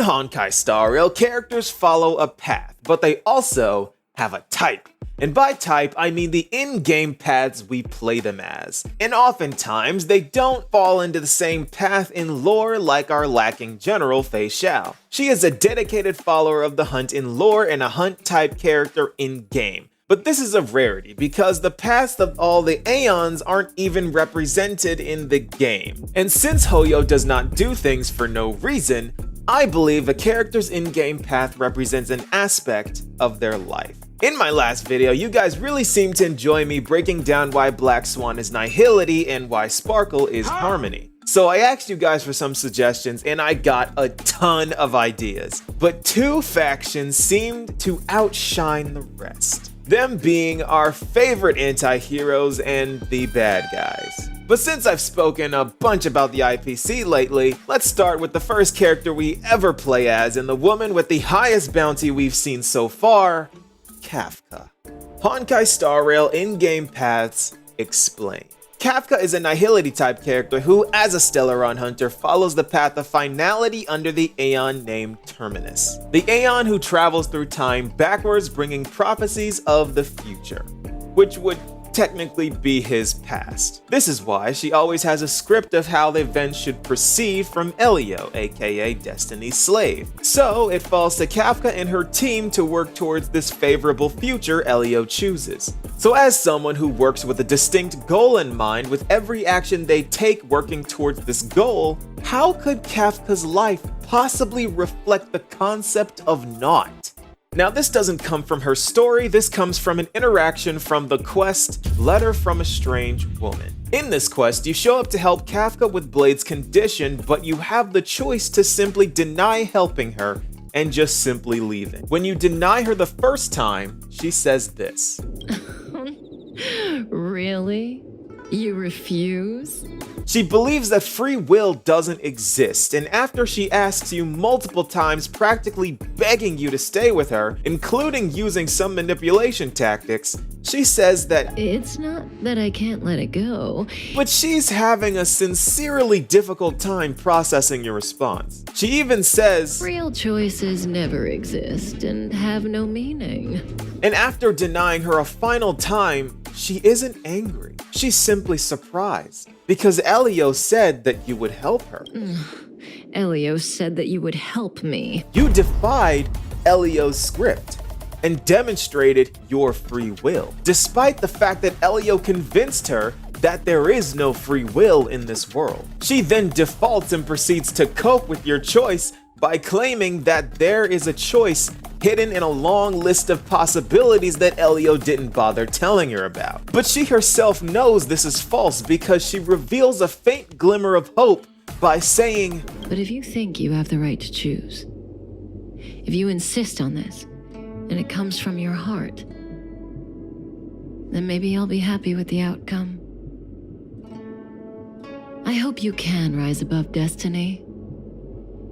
Honkai Star Rail, characters follow a path, but they also have a type. And by type, I mean the in-game paths we play them as. And oftentimes, they don't fall into the same path in lore like our lacking general Fei Xiao. She is a dedicated follower of the hunt in lore and a hunt-type character in-game. But this is a rarity because the paths of all the Aeons aren't even represented in the game. And since Hoyo does not do things for no reason, I believe a character's in-game path represents an aspect of their life. In my last video, you guys really seemed to enjoy me breaking down why Black Swan is Nihility and why Sparkle is Harmony. So I asked you guys for some suggestions and I got a ton of ideas. But two factions seemed to outshine the rest. Them being our favorite anti-heroes and the bad guys. But since I've spoken a bunch about the IPC lately, let's start with the first character we ever play as and the woman with the highest bounty we've seen so far, Kafka. Honkai Star Rail in-game paths explain. Kafka is a Nihility type character who, as a Stellaron hunter, follows the path of finality under the Aeon named Terminus. The Aeon who travels through time backwards, bringing prophecies of the future, which would technically be his past. This is why she always has a script of how the events should proceed from Elio, aka Destiny's slave. So it falls to Kafka and her team to work towards this favorable future Elio chooses. So as someone who works with a distinct goal in mind, with every action they take working towards this goal, how could Kafka's life possibly reflect the concept of naught? Now, this doesn't come from her story, this comes from an interaction from the quest, Letter from a Strange Woman. In this quest, you show up to help Kafka with Blade's condition, but you have the choice to simply deny helping her and just simply leave it. When you deny her the first time, she says this. Really? You refuse? She believes that free will doesn't exist, and after she asks you multiple times, practically begging you to stay with her, including using some manipulation tactics, she says that it's not that I can't let it go, but she's having a sincerely difficult time processing your response. She even says, real choices never exist and have no meaning. And after denying her a final time, she isn't angry. She's simply surprised. Because Elio said that you would help her. Elio said that you would help me. You defied Elio's script and demonstrated your free will, despite the fact that Elio convinced her that there is no free will in this world. She then defaults and proceeds to cope with your choice by claiming that there is a choice hidden in a long list of possibilities that Elio didn't bother telling her about. But she herself knows this is false because she reveals a faint glimmer of hope by saying, but if you think you have the right to choose, if you insist on this, and it comes from your heart, then maybe I'll be happy with the outcome. I hope you can rise above destiny,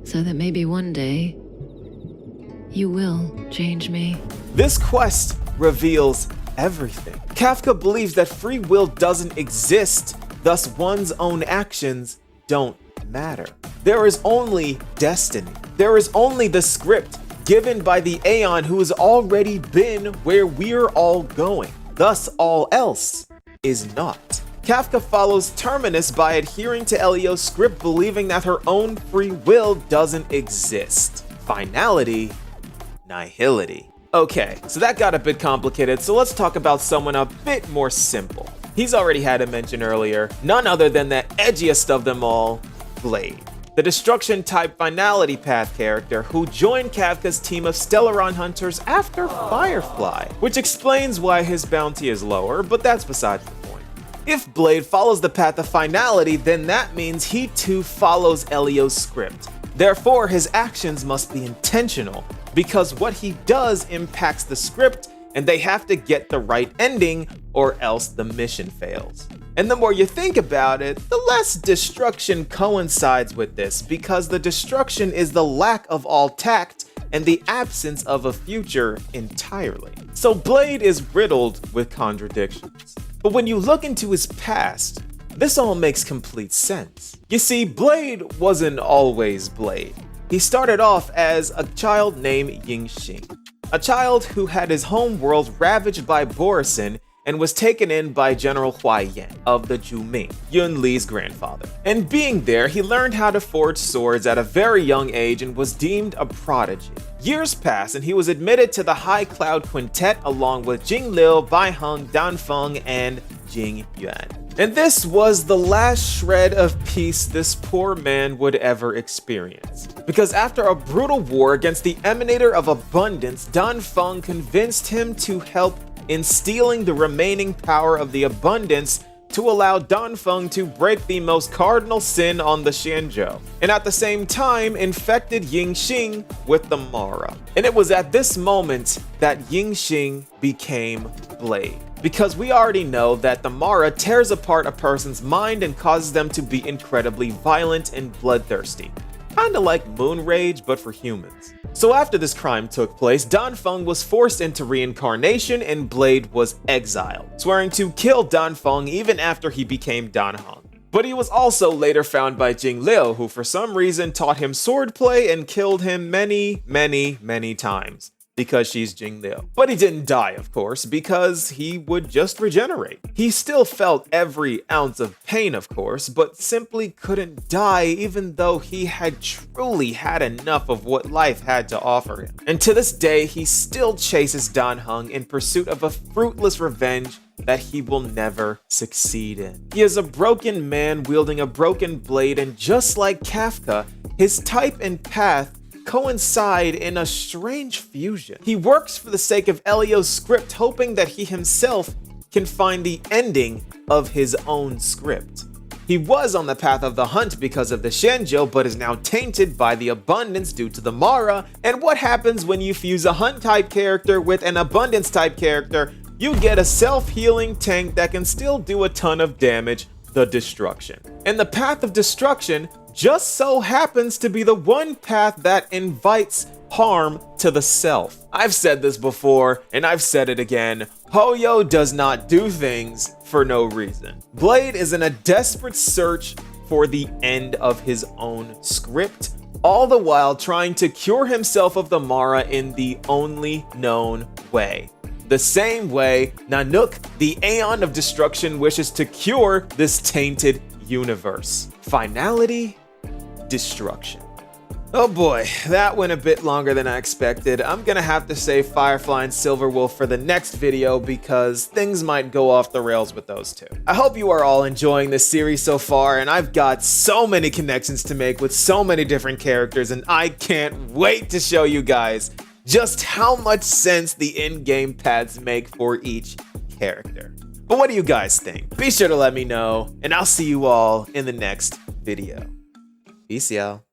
so that maybe one day, you will change me. This quest reveals everything. Kafka believes that free will doesn't exist, thus one's own actions don't matter. There is only destiny. There is only the script given by the Aeon who has already been where we're all going. Thus all else is naught. Kafka follows Terminus by adhering to Elio's script, believing that her own free will doesn't exist. Finality, Nihility. Okay, so that got a bit complicated, so let's talk about someone a bit more simple. He's already had a mention earlier, none other than the edgiest of them all, Blade. The destruction type finality path character who joined Kafka's team of Stellaron hunters after Firefly, which explains why his bounty is lower, but that's besides the point. If Blade follows the path of finality, then that means he too follows Elio's script. Therefore, his actions must be intentional, because what he does impacts the script and they have to get the right ending or else the mission fails. And the more you think about it, the less destruction coincides with this, because the destruction is the lack of all tact and the absence of a future entirely. So Blade is riddled with contradictions. But when you look into his past, this all makes complete sense. You see, Blade wasn't always Blade. He started off as a child named Yingxing, a child who had his home world ravaged by Borisin and was taken in by General Huaiyan of the Zhuming, Yun Li's grandfather. And being there, he learned how to forge swords at a very young age and was deemed a prodigy. Years passed and he was admitted to the High Cloud Quintet along with Jing Liu, Bai Heng, Dan Feng, and Jing Yuan. And this was the last shred of peace this poor man would ever experience. Because after a brutal war against the Emanator of Abundance, Dan Feng convinced him to help in stealing the remaining power of the Abundance to allow Dan Feng to break the most cardinal sin on the Xianzhou, and at the same time infected Yingxing with the Mara. And it was at this moment that Yingxing became Blade. Because we already know that the Mara tears apart a person's mind and causes them to be incredibly violent and bloodthirsty. Kinda like Moon Rage, but for humans. So after this crime took place, Dan Feng was forced into reincarnation and Blade was exiled, swearing to kill Dan Feng even after he became Dan Heng. But he was also later found by Jing Liu, who for some reason taught him swordplay and killed him many times. Because she's Jing Liu. But he didn't die, of course, because he would just regenerate. He still felt every ounce of pain, of course, but simply couldn't die even though he had truly had enough of what life had to offer him. And to this day, he still chases Dan Heng in pursuit of a fruitless revenge that he will never succeed in. He is a broken man wielding a broken blade, and just like Kafka, his type and path coincide in a strange fusion. He works for the sake of Elio's script, hoping that he himself can find the ending of his own script. He was on the path of the hunt because of the Xianzhou, but is now tainted by the Abundance due to the Mara. And what happens when you fuse a hunt type character with an Abundance type character? You get a self-healing tank that can still do a ton of damage, the Destruction. And the path of Destruction just so happens to be the one path that invites harm to the self. I've said this before, and I've said it again. Hoyo does not do things for no reason. Blade is in a desperate search for the end of his own script, all the while trying to cure himself of the Mara in the only known way. The same way Nanook, the Aeon of Destruction, wishes to cure this tainted universe. Finality, destruction. Oh boy, that went a bit longer than I expected. I'm gonna have to save Firefly and Silverwolf for the next video because things might go off the rails with those two. I hope you are all enjoying this series so far, and I've got so many connections to make with so many different characters, and I can't wait to show you guys just how much sense the in-game paths make for each character. But what do you guys think? Be sure to let me know, and I'll see you all in the next video. Peace, y'all.